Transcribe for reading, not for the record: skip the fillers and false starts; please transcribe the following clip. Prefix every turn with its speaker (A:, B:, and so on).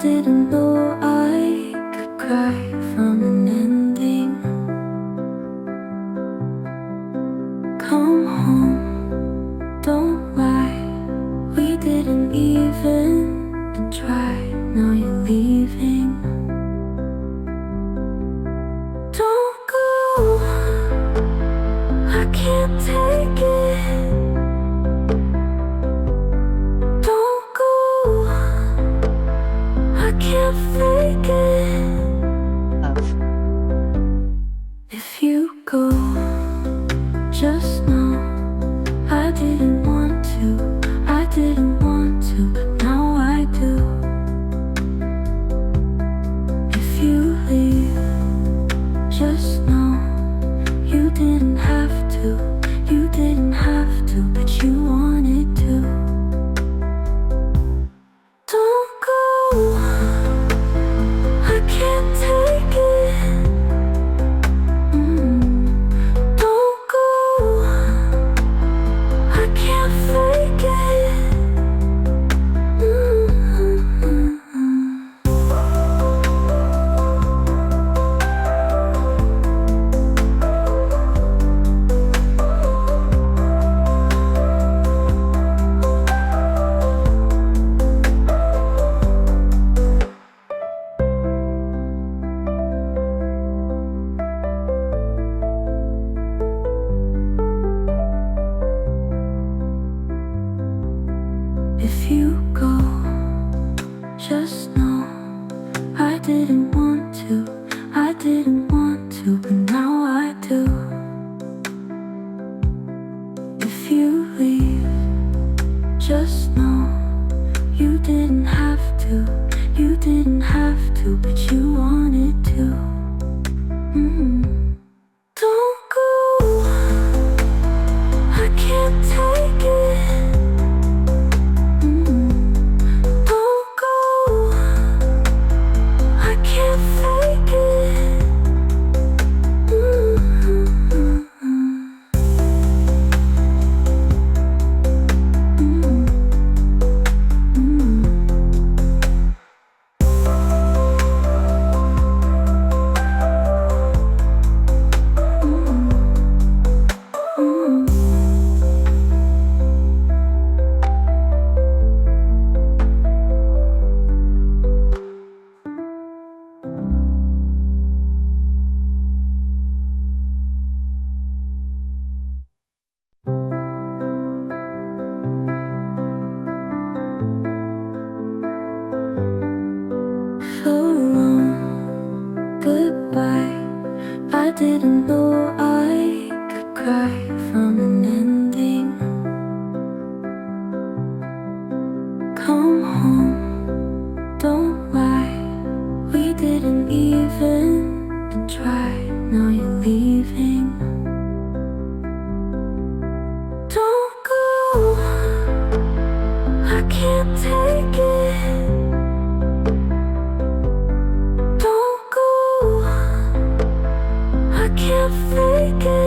A: didn't know I could cry from an ending. Come home, don't lie. We didn't even try. Now you're leaving. Don't go, I can't take it. Don't go, I can't fake it.
B: Love.
A: If you go, just know I didn't want to, I didn't want to, but now I do. If you leave, just know you didn't have to, you didn't have to, but you wanted to. Don't go, I can't take it. Don't go, I can't fake it. If you go, just know I didn't want to, I didn't want to, but now I do. If you leave, just know you didn't have to, you didn't have to, but you wanted to. Don't go, I can't take it. Don't go, I can't fake it. So long, goodbye. I didn't know I could cry from an ending. Come home, don't lie. We didn't even try. Now you're leaving. Don't go, I can't take it. Don't go, I can't fake it.